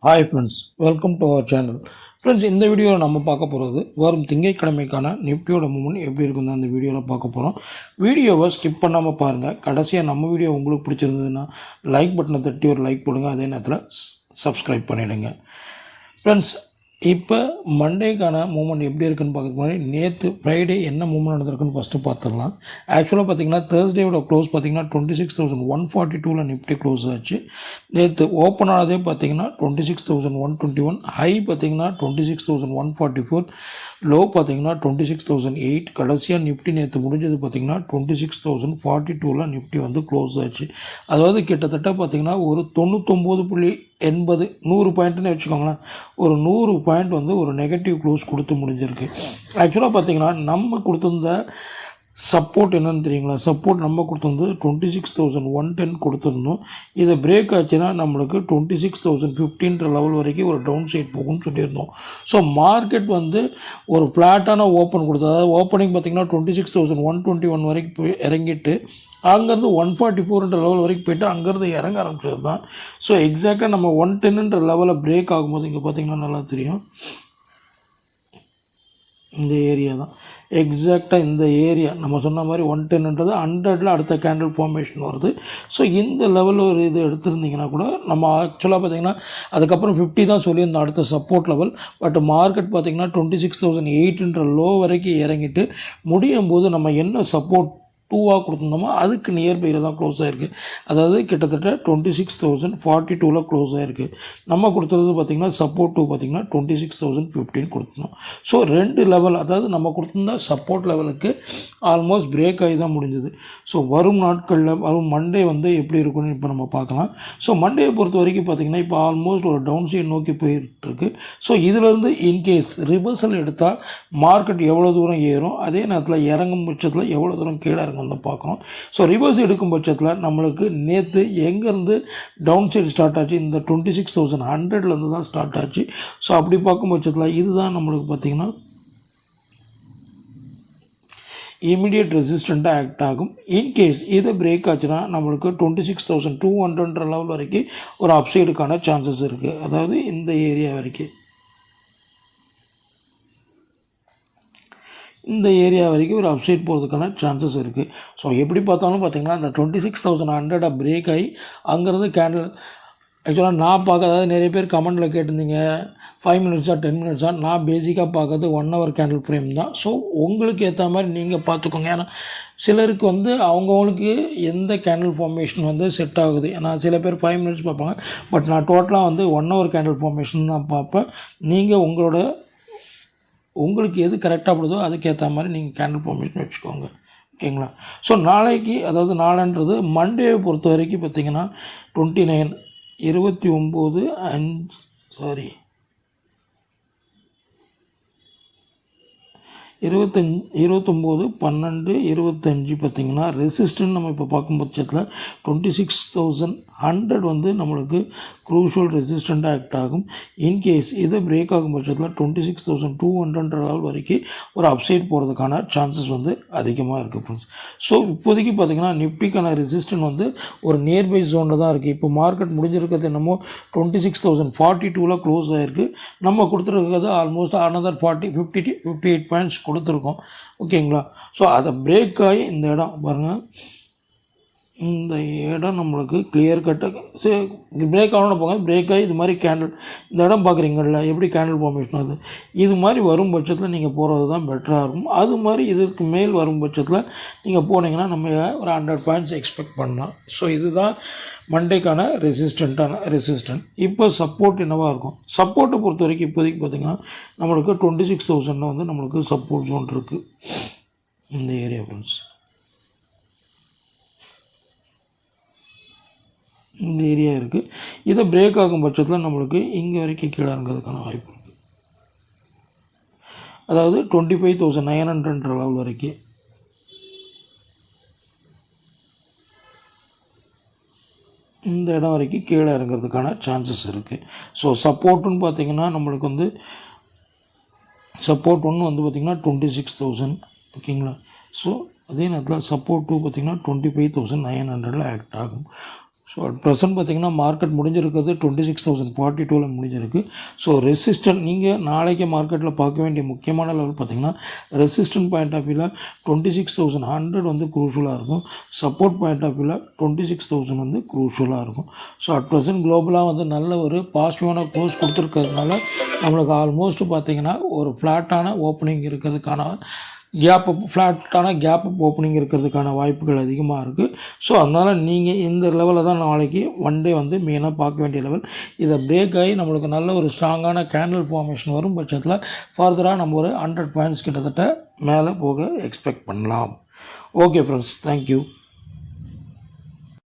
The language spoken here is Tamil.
Hi friends, welcome to our channel. Friends, இந்த வீடியோவில் நம்ம பார்க்க போகிறது வரும் திங்கட்கிழமைக்கான நிஃப்டியோட மூவ்மெண்ட் எப்படி இருக்குன்னு அந்த வீடியோவில் பார்க்க போகிறோம். வீடியோவை ஸ்கிப் பண்ணாமல் பாருங்கள். கடைசியாக நம்ம வீடியோ உங்களுக்கு பிடிச்சிருந்ததுன்னா லைக் பட்டனை தட்டி ஒரு லைக் போடுங்க. அதே நேரத்தில் சப்ஸ்கிரைப் பண்ணிவிடுங்க. ஃப்ரெண்ட்ஸ், இப்போ மண்டேக்கான மூவ்மெண்ட் எப்படி இருக்குன்னு பார்க்கறதுக்கு முன்னாடி நேற்று ஃப்ரைடே என்ன மூவ்மெண்ட் நடந்திருக்குன்னு ஃபஸ்ட்டு பார்த்துடலாம். ஆக்சுவலாக பார்த்தீங்கன்னா தேர்ஸ்டேவோட க்ளோஸ் பார்த்தீங்கன்னா 26,142 நிஃப்டி க்ளோஸ் ஆச்சு. நேற்று ஓப்பன் ஆனதே பார்த்தீங்கன்னா 26,121, ஹை பார்த்தீங்கன்னா 26,144, லோ பார்த்தீங்கன்னா 26,008. கடைசியாக நிஃப்டி நேற்று முடிஞ்சது பார்த்தீங்கன்னா 26,042 நிஃப்டி வந்து க்ளோஸ் ஆச்சு. அதாவது கிட்டத்தட்ட பார்த்தீங்கன்னா ஒரு 99.80 100 பாயிண்ட்டுன்னு வச்சுக்கோங்களேன். ஒரு 100 பாயிண்ட் வந்து ஒரு நெகட்டிவ் க்ளோஸ் கொடுத்து முடிஞ்சிருக்கு. ஆக்சுவலாக பார்த்தீங்கன்னா நம்ம கொடுத்துருந்த சப்போர்ட் என்னென்னு தெரியுங்களா? சப்போர்ட் நம்ம கொடுத்துருந்து 26,110 கொடுத்துருந்தோம். இதை பிரேக் ஆச்சுன்னா நம்மளுக்கு 26,015 லெவல் வரைக்கும் ஒரு டவுன் சைட் போகும்னு சொல்லியிருந்தோம். ஸோ மார்க்கெட் வந்து ஒரு ஃப்ளாட்டான ஓப்பன் கொடுத்தது. அதாவது ஓப்பனிங் பார்த்திங்கன்னா 26,121 வரைக்கும் போய் இறங்கிட்டு அங்கேருந்து 144 லெவல் வரைக்கும் போய்ட்டு அங்கேருந்து இறங்க ஆரம்பிச்சது தான். ஸோ எக்ஸாக்டாக நம்ம 110 லெவலில் பிரேக் ஆகும்போது இங்கே பார்த்திங்கன்னா நல்லா தெரியும். இந்த ஏரியா தான் எக்ஸாக்டாக இந்த ஏரியா நம்ம சொன்ன மாதிரி 110ன்றது 100ல் அடுத்த கேண்டில் ஃபார்மேஷன் வருது. ஸோ இந்த லெவலில் ஒரு இது எடுத்திருந்தீங்கன்னா கூட நம்ம ஆக்சுவலாக பார்த்திங்கன்னா அதுக்கப்புறம் 50 தான் சொல்லியிருந்தோம் அடுத்த சப்போர்ட் லெவல். பட் மார்க்கெட் பார்த்திங்கன்னா 26,008 லோ வரைக்கும் இறங்கிட்டு முடியும் போது நம்ம என்ன சப்போர்ட் 2 கொடுத்துருந்தோமோ அதுக்கு நியர்பையில் தான் க்ளோஸ் ஆகிருக்கு. அதாவது கிட்டத்தட்ட 26,042 க்ளோஸ் ஆகிருக்கு. நம்ம கொடுத்துறது பார்த்திங்கன்னா சப்போர்ட் 2 பார்த்திங்கன்னா 26,015 கொடுத்துருந்தோம். ஸோ 2 லெவல், அதாவது நம்ம கொடுத்துருந்தா சப்போர்ட் லெவலுக்கு ஆல்மோஸ்ட் பிரேக் ஆகி தான் முடிஞ்சது. ஸோ வரும் நாட்களில் வரும் மண்டே வந்து எப்படி இருக்குன்னு இப்போ நம்ம பார்க்கலாம். ஸோ மண்டேயை பொறுத்த வரைக்கும் பார்த்திங்கன்னா இப்போ ஆல்மோஸ்ட் ஒரு டவுன் சைட் நோக்கி போயிட்டுருக்கு. ஸோ இதிலேருந்து இன்கேஸ் ரிவர்சல் எடுத்தால் மார்க்கெட் எவ்வளோ தூரம் ஏறும், அதே நேரத்தில் இறங்கும் பட்சத்தில் எவ்வளோ தூரம் கீழே இறங்கும் வந்து பார்க்கணும். ஸோ ரிவர்ஸ் எடுக்கும் பட்சத்தில் நம்மளுக்கு நேற்று எங்கேருந்து டவுன் சைடு ஸ்டார்ட் ஆச்சு, இந்த 26,100லேருந்து தான் ஸ்டார்ட் ஆச்சு. ஸோ அப்படி பார்க்கும் பட்சத்தில் இதுதான் நம்மளுக்கு பார்த்திங்கன்னா இமீடியட் ரெசிஸ்டண்ட்டாக ஆக்ட் ஆகும். இன்கேஸ் இது பிரேக் ஆச்சுன்னா நம்மளுக்கு 26,200 லெவல் வரைக்கும் ஒரு அப்சைடுக்கான சான்சஸ் இருக்குது. அதாவது இந்த ஏரியா வரைக்கும் ஒரு அப்சைட் போகிறதுக்கான சான்சஸ் இருக்குது. ஸோ எப்படி பார்த்தாலும் பார்த்திங்கன்னா இந்த 26,100 பிரேக் ஆகி அங்கேருந்து கேண்டில் ஆக்சுவலாக நான் பார்க்க, அதாவது நிறைய பேர் கமெண்டில் கேட்டிருந்தீங்க 5 மினிட்ஸா 10 மினிட்ஸா. நான் பேசிக்காக பார்க்கறது 1 ஹவர் கேண்டில் ஃப்ரேம் தான். ஸோ உங்களுக்கு ஏற்ற மாதிரி நீங்கள் பார்த்துக்கோங்க. ஏன்னா சிலருக்கு வந்து அவங்கவுங்களுக்கு எந்த கேண்டில் ஃபார்மேஷன் வந்து செட் ஆகுது. ஏன்னா சில பேர் 5 மினிட்ஸ் பார்ப்பாங்க. பட் நான் டோட்டலாக வந்து 1 ஹவர் கேண்டில் ஃபார்மேஷன் தான் பார்ப்பேன். நீங்கள் உங்களுக்கு எது கரெக்டாக படுதோ அதுக்கேற்ற மாதிரி நீங்கள் கேண்டில் ஃபார்மேஷன் வச்சுக்கோங்க. ஓகேங்களா? ஸோ நாளைக்கு, அதாவது நாளைன்றது மண்டேவை பொறுத்த வரைக்கும் பார்த்திங்கன்னா 29/12/25 பார்த்திங்கன்னா ரெசிஸ்டன்ட் நம்ம இப்போ பார்க்கும் பட்சத்தில் 26,100 வந்து நம்மளுக்கு க்ரூஷியல் ரெசிஸ்டண்ட்டாக ஆக்ட் ஆகும். இன்கேஸ் இதை பிரேக் ஆகும் பட்சத்தில் 26,200 லெவல் வரைக்கும் ஒரு அப்சைட் போகிறதுக்கான சான்சஸ் வந்து அதிகமாக இருக்குது ஃப்ரெண்ட்ஸ். ஸோ இப்போதைக்கு பார்த்திங்கன்னா நிஃப்டிக்கான ரெசிஸ்டன்ட் வந்து ஒரு நியர்பை ஜோனில் தான் இருக்குது. இப்போ மார்க்கெட் முடிஞ்சிருக்கிறது என்னமோ 26,042 க்ளோஸ் ஆகிருக்கு. நம்ம கொடுத்துருக்கிறது ஆல்மோஸ்ட் அனதர் 58 பாயிண்ட்ஸ் கொடுத்துருக்கோம். ஓகேங்களா? ஸோ அதை பிரேக் ஆகி இந்த இடம் பாருங்கள், இந்த இடம் நம்மளுக்கு கிளியர் கட்டாக பிரேக் ஆகணும்னு போங்க. பிரேக் ஆகி இது மாதிரி கேண்டில், இந்த இடம் பார்க்குறீங்கள எப்படி கேண்டில் ஃபார்மேஷன் ஆகுது, இது மாதிரி வரும் பட்சத்தில் நீங்கள் போகிறது தான் பெட்டராக இருக்கும். அது மாதிரி இதற்கு மேல் வரும் பட்சத்தில் நீங்கள் போனீங்கன்னா நம்ம ஒரு 100 பாயிண்ட்ஸ் எக்ஸ்பெக்ட் பண்ணலாம். ஸோ இதுதான் மண்டேக்கான ரெசிஸ்டன்ட். இப்போ சப்போர்ட் என்னவாக இருக்கும்? சப்போர்ட்டை பொறுத்த வரைக்கும் இப்போதைக்கு பார்த்திங்கன்னா நம்மளுக்கு 26,000 வந்து நம்மளுக்கு சப்போர்ட் ஜோன் இருக்குது. இந்த ஏரியா ஃப்ரெண்ட்ஸ், இந்த ஏரியா இருக்குது. இதை பிரேக் ஆகும் பட்சத்தில் நம்மளுக்கு இங்கே வரைக்கும் கீழே இறங்கிறதுக்கான வாய்ப்பு இருக்குது. அதாவது 25,900 லெவல் வரைக்கும் இந்த இடம் வரைக்கும் கீழே இறங்கிறதுக்கான சான்சஸ் இருக்குது. ஸோ சப்போர்ட்டுன்னு பார்த்திங்கன்னா நம்மளுக்கு வந்து சப்போர்ட் 1 வந்து பார்த்திங்கன்னா 26,000. ஓகேங்களா? ஸோ அதே நேரத்தில் சப்போர்ட் 2 பார்த்திங்கன்னா 25,900 ஆக்ட் ஆகும். ஸோ அட் ப்ரெசென்ட் பார்த்திங்கன்னா மார்க்கெட் முடிஞ்சிருக்கிறது 26,042 முடிஞ்சிருக்கு. ஸோ ரெசிஸ்டன்ட் நீங்கள் நாளைக்கு மார்க்கெட்டில் பார்க்க வேண்டிய முக்கியமான லெவல் பார்த்திங்கன்னா ரெசிஸ்டன்ட் பாயிண்ட் ஆஃப் வியூவில் 26,100 வந்து க்ரூஷலாக இருக்கும். சப்போர்ட் பாயிண்ட் ஆஃப் வியூவில் 26,000 வந்து க்ரூஷலாக இருக்கும். ஸோ அட் ப்ரெசென்ட் குளோபலாக வந்து நல்ல ஒரு பாசிட்டிவான க்ளோஸ் கொடுத்துருக்கிறதுனால நம்மளுக்கு ஆல்மோஸ்ட் பார்த்திங்கன்னா ஒரு ஃப்ளாட்டான ஓப்பனிங் இருக்கிறதுக்கான ஃப்ளாட்டான கேப் ஓப்பனிங் இருக்கிறதுக்கான வாய்ப்புகள் அதிகமாக இருக்குது. ஸோ அதனால் நீங்கள் இந்த லெவலில் தான் நாளைக்கு ஒன் டே வந்து மெயினாக பார்க்க வேண்டிய லெவல். இதை பிரேக் ஆகி நம்மளுக்கு நல்ல ஒரு ஸ்ட்ராங்கான கேண்டில் ஃபார்மேஷன் வரும் பட்சத்தில் ஃபர்தராக நம்ம ஒரு 100 பாயிண்ட்ஸ் கிட்டத்தட்ட மேலே போக எக்ஸ்பெக்ட் பண்ணலாம். Okay friends, thank you.